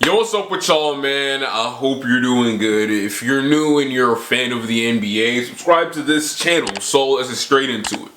Yo, what's up with y'all, man? I hope you're doing good. If you're new and you're a fan of the NBA, subscribe to this channel. So let's get straight into it.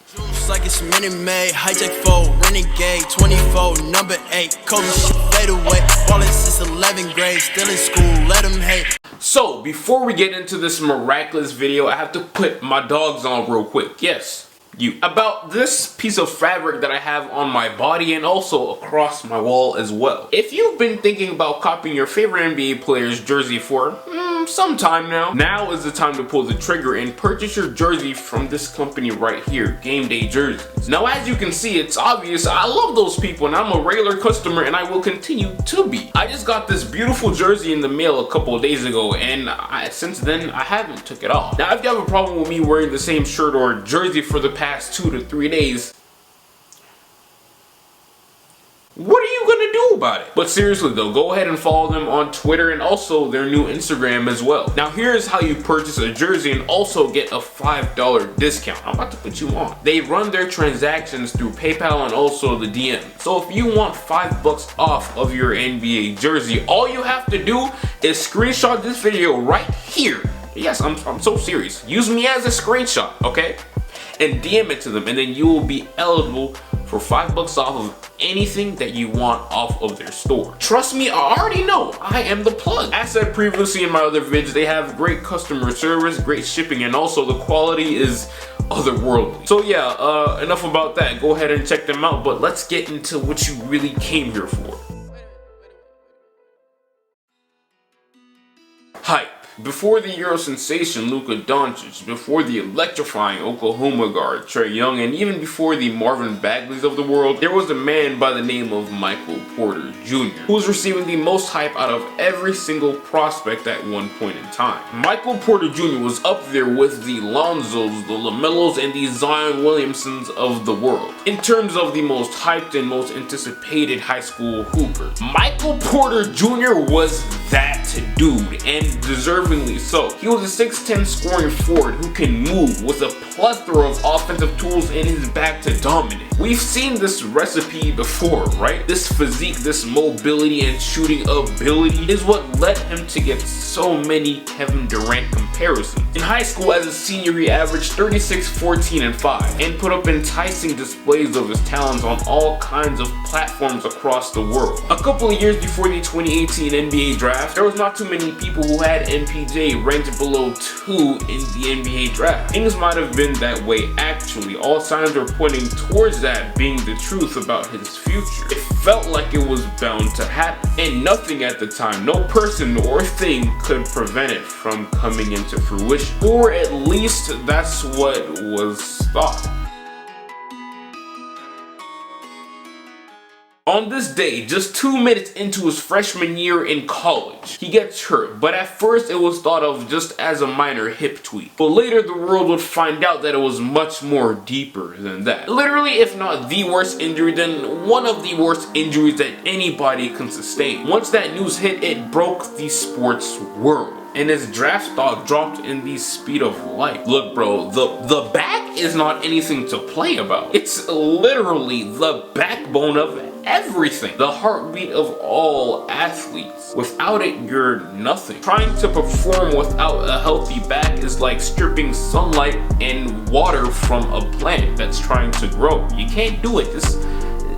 Like it's Minute Maid, hijack 4, renegade, 24, number 8, Kobe shit fade away, ballin' since 11th grade, still in school, let them hate. So, before we get into this miraculous video, I have to put my dogs on real quick. Yes, you. About this piece of fabric that I have on my body and also across my wall as well. If you've been thinking about copying your favorite NBA player's jersey for some time now is the time to pull the trigger and purchase your jersey from this company right here, Game Day Jerseys. Now, as you can see, it's obvious I love those people and I'm a regular customer and I will continue to be. I just got this beautiful jersey in the mail a couple of days ago and since then I haven't took it off. Now, if you have a problem with me wearing the same shirt or jersey for the past 2 to 3 days, what are you gonna do about it? But seriously though, go ahead and follow them on Twitter and also their new Instagram as well. Now here's how you purchase a jersey and also get a $5 discount. I'm about to put you on. They run their transactions through PayPal and also the DM. So if you want $5 off of your NBA jersey, all you have to do is screenshot this video right here. Yes, I'm so serious. Use me as a screenshot, okay? And DM it to them, and then you will be eligible for $5 off of anything that you want off of their store. Trust me, I already know I am the plug. As said previously in my other vids, they have great customer service, great shipping, and also the quality is otherworldly. So yeah, enough about that. Go ahead and check them out, but let's get into what you really came here for. Hype. Before the Euro sensation Luka Doncic, before the electrifying Oklahoma guard Trae Young, and even before the Marvin Bagleys of the world, there was a man by the name of Michael Porter Jr., who was receiving the most hype out of every single prospect at one point in time. Michael Porter Jr. was up there with the Lonzos, the LaMelos, and the Zion Williamsons of the world in terms of the most hyped and most anticipated high school hooper. Michael Porter Jr. was that dude, and deservingly so. He was a 6'10" scoring forward who can move with a plethora of offensive tools in his bag to dominate. We've seen this recipe before, right? This physique, this mobility and shooting ability is what led him to get so many Kevin Durant comparisons. In high school as a senior, he averaged 36, 14, and 5 and put up enticing displays of his talents on all kinds of platforms across the world. A couple of years before the 2018 NBA draft, there was not too many people who had MPJ ranked below 2 in the NBA draft. Things might have been that way actually. All signs were pointing towards that being the truth about his future. It felt like it was bound to happen, and nothing at the time, no person or thing could prevent it from coming into fruition. Or at least that's what was thought. On this day, just 2 minutes into his freshman year in college, he gets hurt, but at first it was thought of just as a minor hip tweak. But later the world would find out that it was much more deeper than that. Literally, if not the worst injury, then one of the worst injuries that anybody can sustain. Once that news hit, it broke the sports world, and his draft stock dropped in the speed of light. Look bro, the back is not anything to play about. It's literally the backbone of everything. The heartbeat of all athletes. Without it, you're nothing. Trying to perform without a healthy back is like stripping sunlight and water from a plant that's trying to grow. You can't do it.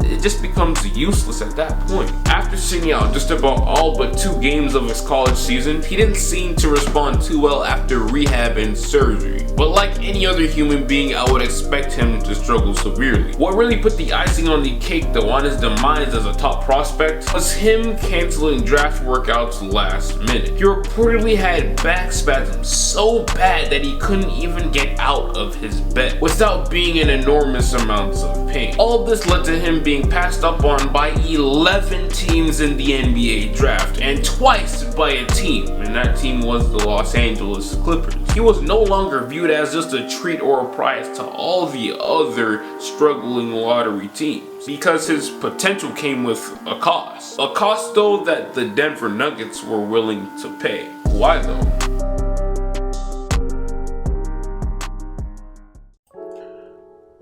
It just becomes useless at that point. After sitting out just about all but 2 games of his college season, he didn't seem to respond too well after rehab and surgery. But like any other human being, I would expect him to struggle severely. What really put the icing on the cake though on his demise as a top prospect was him canceling draft workouts last minute. He reportedly had back spasms so bad that he couldn't even get out of his bed without being in enormous amounts of pain. All this led to him being passed up on by 11 teams in the NBA draft and twice by a team, and that team was the Los Angeles Clippers. He was no longer viewed as just a treat or a prize to all the other struggling lottery teams because his potential came with a cost. A cost though that the Denver Nuggets were willing to pay. Why though?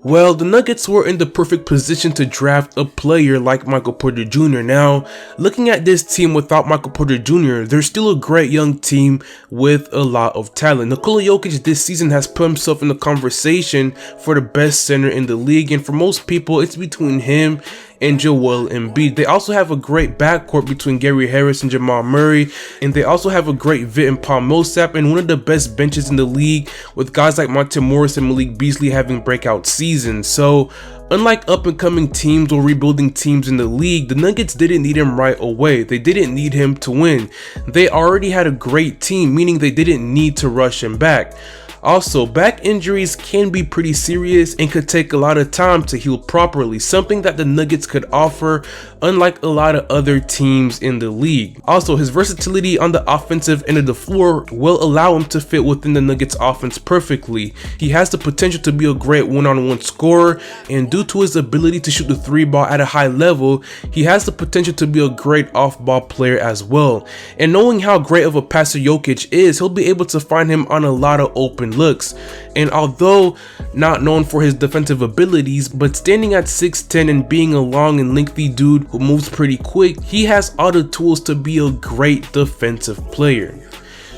Well, the Nuggets were in the perfect position to draft a player like Michael Porter Jr. Now, looking at this team without Michael Porter Jr., they're still a great young team with a lot of talent. Nikola Jokic this season has put himself in the conversation for the best center in the league, and for most people, it's between him and Joel Embiid. They also have a great backcourt between Gary Harris and Jamal Murray, and they also have a great vid in Paul Millsap and one of the best benches in the league with guys like Monte Morris and Malik Beasley having breakout seasons. So unlike up-and-coming teams or rebuilding teams in the league, the Nuggets didn't need him right away. They didn't need him to win. They already had a great team, meaning they didn't need to rush him back. Also, back injuries can be pretty serious and could take a lot of time to heal properly, something that the Nuggets could offer unlike a lot of other teams in the league. Also, his versatility on the offensive end of the floor will allow him to fit within the Nuggets offense perfectly. He has the potential to be a great one-on-one scorer, and due to his ability to shoot the three ball at a high level, he has the potential to be a great off-ball player as well. And knowing how great of a passer Jokic is, he'll be able to find him on a lot of open looks. And although not known for his defensive abilities, but standing at 6'10 and being a long and lengthy dude who moves pretty quick, he has all the tools to be a great defensive player.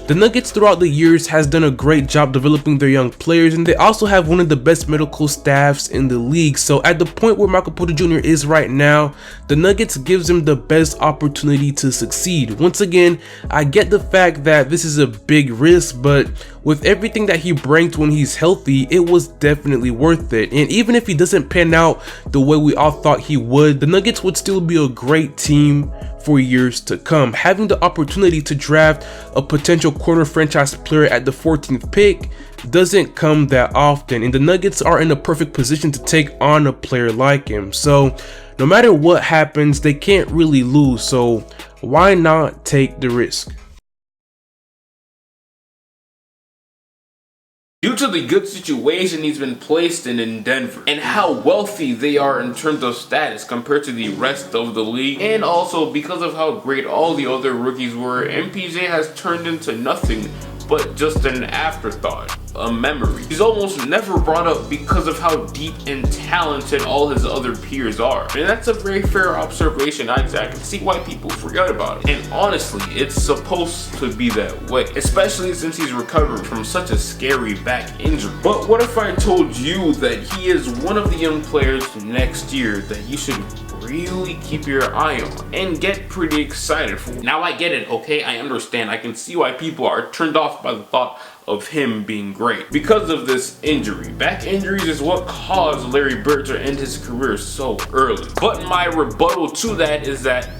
The Nuggets throughout the years has done a great job developing their young players, and they also have one of the best medical staffs in the league. So at the point where Michael Porter Jr. is right now, the Nuggets gives him the best opportunity to succeed. Once again, I get the fact that this is a big risk, but with everything that he brings when he's healthy, it was definitely worth it. And even if he doesn't pan out the way we all thought he would, the Nuggets would still be a great team for years to come. Having the opportunity to draft a potential corner franchise player at the 14th pick doesn't come that often, and the Nuggets are in a perfect position to take on a player like him. So no matter what happens, they can't really lose, so why not take the risk? Due to the good situation he's been placed in Denver, and how wealthy they are in terms of status compared to the rest of the league, and also because of how great all the other rookies were, MPJ has turned into nothing but just an afterthought, a memory. He's almost never brought up because of how deep and talented all his other peers are. And that's a very fair observation. I can see why people forget about it. And honestly, it's supposed to be that way, especially since he's recovered from such a scary back injury. But what if I told you that he is one of the young players next year that you should really keep your eye on and get pretty excited for? Now I get it, okay? I understand. I can see why people are turned off by the thought of him being great because of this injury. Back injuries is what caused Larry Bird to end his career so early. But my rebuttal to that is that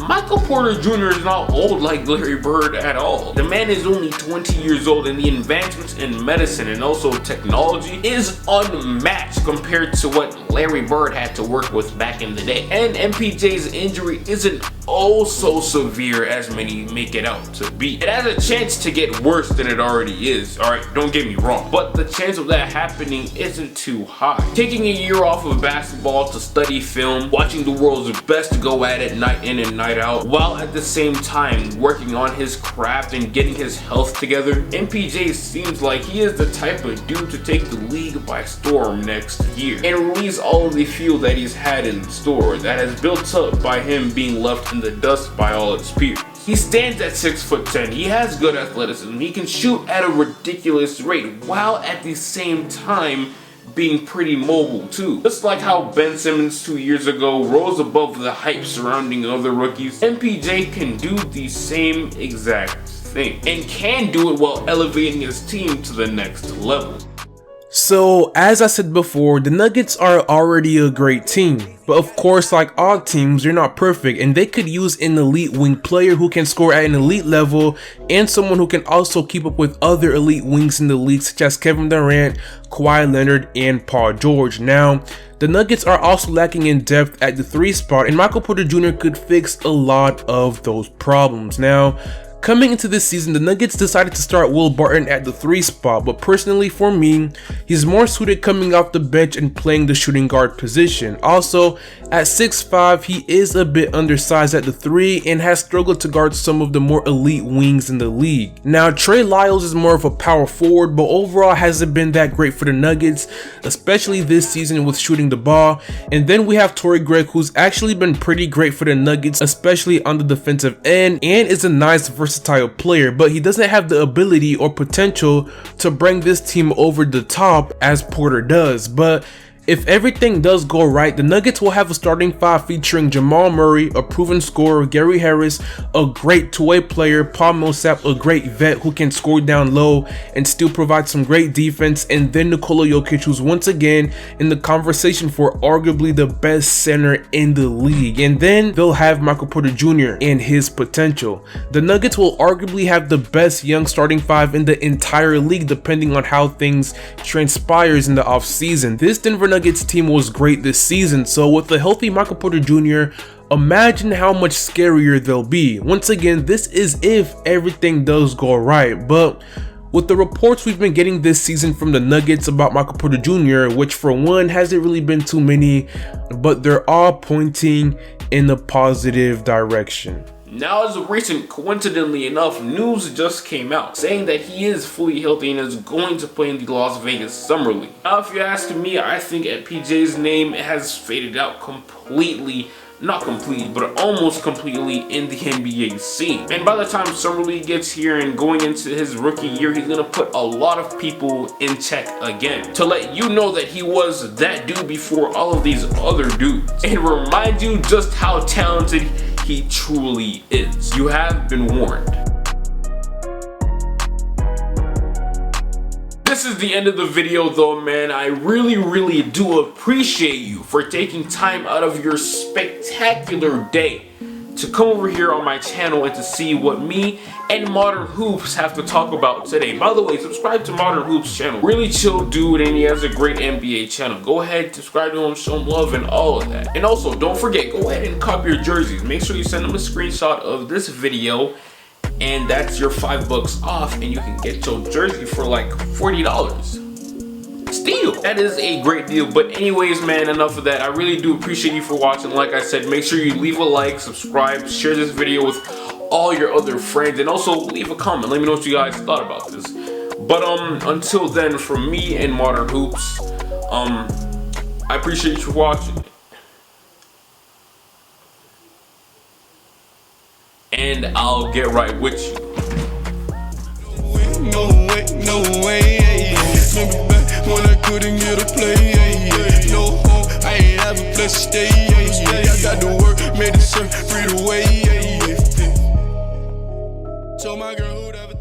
Michael Porter Jr. is not old like Larry Bird at all. The man is only 20 years old, and the advancements in medicine and also technology is unmatched compared to what Larry Bird had to work with back in the day. And MPJ's injury isn't oh so severe as many make it out to be. It has a chance to get worse than it already is, alright, don't get me wrong, but the chance of that happening isn't too high. Taking a year off of basketball to study film, watching the world's best go at it night in and night out, while at the same time working on his craft and getting his health together, MPJ seems like he is the type of dude to take the league by storm next year and release all of the fuel that he's had in store that has built up by him being left in the dust by all its peers. He stands at 6'10", he has good athleticism, he can shoot at a ridiculous rate while at the same time being pretty mobile too. Just like how Ben Simmons 2 years ago rose above the hype surrounding other rookies, MPJ can do the same exact thing and can do it while elevating his team to the next level. So, as I said before, the Nuggets are already a great team. But of course, like all teams, they're not perfect, and they could use an elite wing player who can score at an elite level and someone who can also keep up with other elite wings in the league such as Kevin Durant, Kawhi Leonard, and Paul George. Now, the Nuggets are also lacking in depth at the 3 spot, and Michael Porter Jr. could fix a lot of those problems. Now, Coming into this season, the Nuggets decided to start Will Barton at the 3 spot, but personally for me, he's more suited coming off the bench and playing the shooting guard position. Also, at 6'5", he is a bit undersized at the 3 and has struggled to guard some of the more elite wings in the league. Now, Trey Lyles is more of a power forward, but overall hasn't been that great for the Nuggets, especially this season with shooting the ball. And then we have Torrey Craig, who's actually been pretty great for the Nuggets, especially on the defensive end, and is a nice versatile player, but he doesn't have the ability or potential to bring this team over the top as Porter does. But if everything does go right, the Nuggets will have a starting 5 featuring Jamal Murray, a proven scorer, Gary Harris, a great two-way player, Paul Millsap, a great vet who can score down low and still provide some great defense, and then Nikola Jokic, who's once again in the conversation for arguably the best center in the league. And then they'll have Michael Porter Jr. and his potential. The Nuggets will arguably have the best young starting 5 in the entire league depending on how things transpires in the offseason. This Denver Nuggets team was great this season, so with a healthy Michael Porter Jr., imagine how much scarier they'll be. Once again, this is if everything does go right, but with the reports we've been getting this season from the Nuggets about Michael Porter Jr., which for one hasn't really been too many, but they're all pointing in a positive direction. Now, as of recent, coincidentally enough, news just came out saying that he is fully healthy and is going to play in the Las Vegas Summer League. Now, if you ask me, I think PJ's name has faded out completely, not completely, but almost completely in the NBA scene. And by the time Summer League gets here and going into his rookie year, he's gonna put a lot of people in check again to let you know that he was that dude before all of these other dudes, and remind you just how talented he truly is. You have been warned. This is the end of the video though, man. I really do appreciate you for taking time out of your spectacular day to come over here on my channel and to see what me and Modern Hoops have to talk about today. By the way, subscribe to Modern Hoops channel. Really chill dude, and he has a great NBA channel. Go ahead, subscribe to him, show him love and all of that. And also, don't forget, go ahead and copy your jerseys. Make sure you send him a screenshot of this video, and that's your $5 off, and you can get your jersey for like $40. Steal! That is a great deal. But anyways, man, enough of that. I really do appreciate you for watching. Like I said, make sure you leave a like, subscribe, share this video with all your other friends, and also leave a comment. Let me know what you guys thought about this. But until then, from me and Modern Hoops, I appreciate you for watching. And I'll get right with you. No way. Remember back when I couldn't get a play. No home, I ain't have a place to stay. I got to work, made the shirt, free the way. Tell my girl who'd ever